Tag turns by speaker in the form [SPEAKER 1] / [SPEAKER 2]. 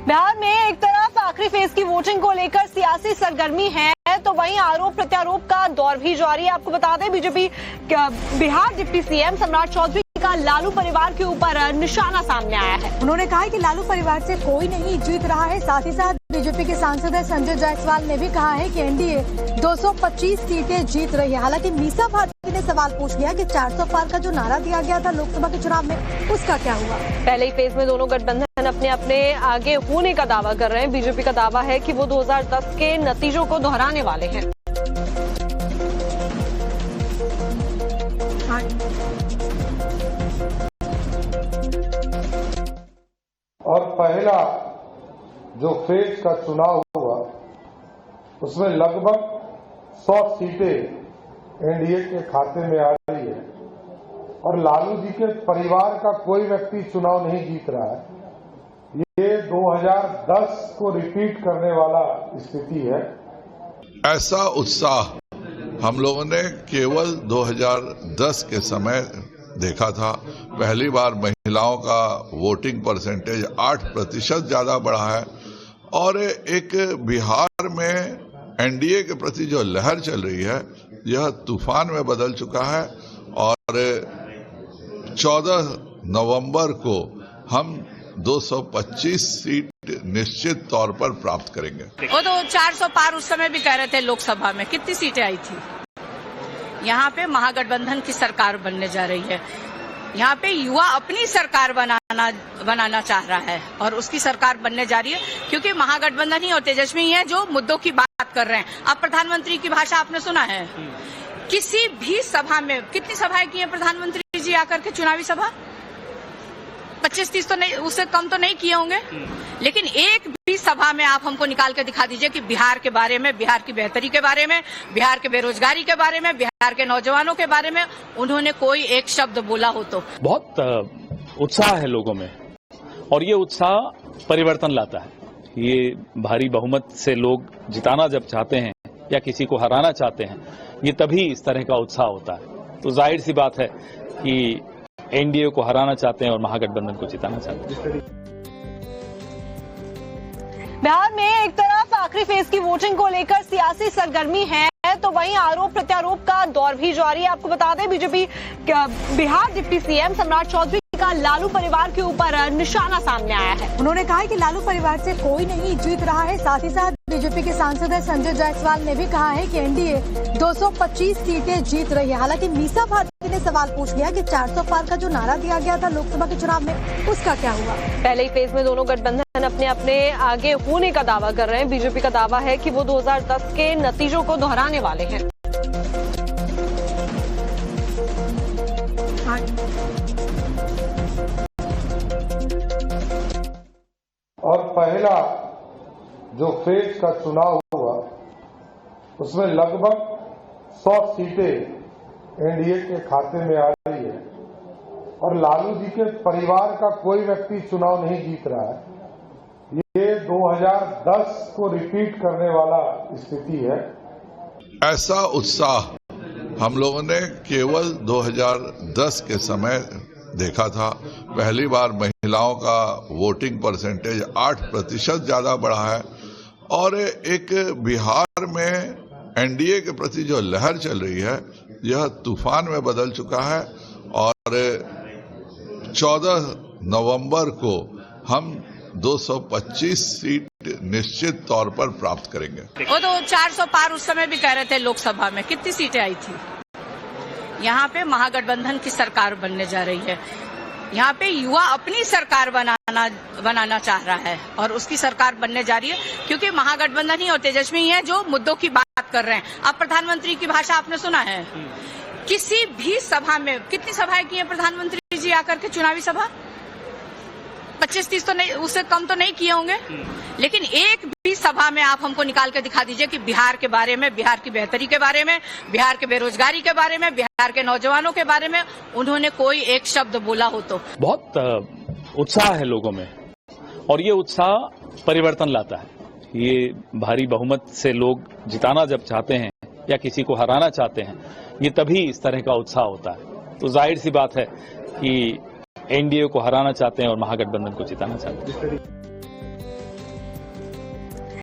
[SPEAKER 1] बिहार में एक तरफ आखिरी फेज की वोटिंग को लेकर सियासी सरगर्मी है तो वहीं आरोप प्रत्यारोप का दौर भी जारी है। आपको बता दें बीजेपी बिहार डिप्टी सीएम सम्राट चौधरी का लालू परिवार के ऊपर निशाना सामने आया है।
[SPEAKER 2] उन्होंने कहा है कि लालू परिवार से कोई नहीं जीत रहा है। साथ ही साथ बीजेपी के सांसद संजय जायसवाल ने भी कहा है कि एनडीए 225 सीटें जीत रही है। हालांकि मीसा भारती ने सवाल पूछ लिया कि 400 पार का जो नारा दिया गया था लोकसभा के चुनाव में, उसका क्या हुआ।
[SPEAKER 1] पहले ही फेज में दोनों गठबंधन अपने अपने आगे होने का दावा कर रहे हैं। बीजेपी का दावा है कि वो 2010 के नतीजों को दोहराने वाले हैं।
[SPEAKER 3] और पहला जो फेज का चुनाव हुआ उसमें लगभग 100 सीटें एनडीए के खाते में आ रही है और लालू जी के परिवार का कोई व्यक्ति चुनाव नहीं जीत रहा है। ये 2010 को रिपीट करने वाला स्थिति है।
[SPEAKER 4] ऐसा उत्साह हम लोगों ने केवल 2010 के समय देखा था। पहली बार महिलाओं का वोटिंग परसेंटेज 8% ज्यादा बढ़ा है और एक बिहार में एनडीए के प्रति जो लहर चल रही है यह तूफान में बदल चुका है और 14 नवंबर को हम 225 सीट निश्चित तौर पर प्राप्त करेंगे।
[SPEAKER 5] वो तो 400 पार उस समय भी कह रहे थे। लोकसभा में कितनी सीटें आई थी? यहाँ पे महागठबंधन की सरकार बनने जा रही है। यहाँ पे युवा अपनी सरकार बनाना चाह रहा है और उसकी सरकार बनने जा रही है क्योंकि महागठबंधन ही और तेजस्वी ही है जो मुद्दों की बात कर रहे हैं। अब प्रधानमंत्री की भाषा आपने सुना है? किसी भी सभा में कितनी सभाएं की है प्रधानमंत्री जी आकर के? चुनावी सभा 25-30 तो नहीं, उससे कम तो नहीं किए होंगे। लेकिन एक भी सभा में आप हमको निकाल के दिखा दीजिए कि बिहार के बारे में, बिहार की बेहतरी के बारे में, बिहार के बेरोजगारी के बारे में, बिहार के नौजवानों के बारे में उन्होंने कोई एक शब्द बोला हो तो।
[SPEAKER 6] बहुत उत्साह है लोगों में और ये उत्साह परिवर्तन लाता है। ये भारी बहुमत से लोग जिताना जब चाहते हैं या किसी को हराना चाहते हैं, ये तभी इस तरह का उत्साह होता है। तो जाहिर सी बात है कि एनडीए को हराना चाहते हैं और महागठबंधन को जिताना चाहते हैं।
[SPEAKER 1] बिहार में एक तरफ आखिरी फेज की वोटिंग को लेकर सियासी सरगर्मी है तो वहीं आरोप प्रत्यारोप का दौर भी जारी है। आपको बता दें बीजेपी बिहार डिप्टी सीएम सम्राट चौधरी का लालू परिवार के ऊपर निशाना सामने आया है।
[SPEAKER 2] उन्होंने कहा है कि लालू परिवार से कोई नहीं जीत रहा है। साथ ही साथ बीजेपी के सांसद संजय जायसवाल ने भी कहा है कि एनडीए 225 सीटें जीत रही है। हालांकि मीसा भारती ने सवाल पूछ लिया कि 400 पार का जो नारा दिया गया था लोकसभा के चुनाव में, उसका क्या हुआ।
[SPEAKER 1] पहले ही फेज में दोनों गठबंधन अपने अपने आगे होने का दावा कर रहे हैं। बीजेपी का दावा है कि वो 2010 के नतीजों को दोहराने वाले हैं।
[SPEAKER 3] और पहला जो फेज का चुनाव हुआ उसमें लगभग 100 सीटें एनडीए के खाते में आ रही है और लालू जी के परिवार का कोई व्यक्ति चुनाव नहीं जीत रहा है। ये 2010 को रिपीट करने वाला स्थिति है।
[SPEAKER 4] ऐसा उत्साह हम लोगों ने केवल 2010 के समय देखा था। पहली बार महिलाओं का वोटिंग परसेंटेज 8% ज्यादा बढ़ा है और एक बिहार में एनडीए के प्रति जो लहर चल रही है यह तूफान में बदल चुका है और 14 नवंबर को हम 225 सीट निश्चित तौर पर प्राप्त करेंगे।
[SPEAKER 5] वो तो 400 पार उस समय भी कह रहे थे। लोकसभा में कितनी सीटें आई थी? यहाँ पे महागठबंधन की सरकार बनने जा रही है। यहाँ पे युवा अपनी सरकार बनाना चाह रहा है और उसकी सरकार बनने जा रही है क्योंकि महागठबंधन ही और तेजस्वी ही है जो मुद्दों की बात कर रहे हैं। अब प्रधानमंत्री की भाषा आपने सुना है? किसी भी सभा में कितनी सभाएं की है प्रधानमंत्री जी आकर के? चुनावी सभा 25-30 तो नहीं, उससे कम तो नहीं किए होंगे। लेकिन एक भी सभा में आप हमको निकाल के दिखा दीजिए कि बिहार के बारे में, बिहार की बेहतरी के बारे में, बिहार के बेरोजगारी के बारे में, बिहार के नौजवानों के बारे में उन्होंने कोई एक शब्द बोला हो तो।
[SPEAKER 6] बहुत उत्साह है लोगों में और ये उत्साह परिवर्तन लाता है। ये भारी बहुमत से लोग जिताना जब चाहते हैं या किसी को हराना चाहते हैं, ये तभी इस तरह का उत्साह होता है। तो जाहिर सी बात है कि एनडीए को हराना चाहते हैं और महागठबंधन को जिताना चाहते हैं।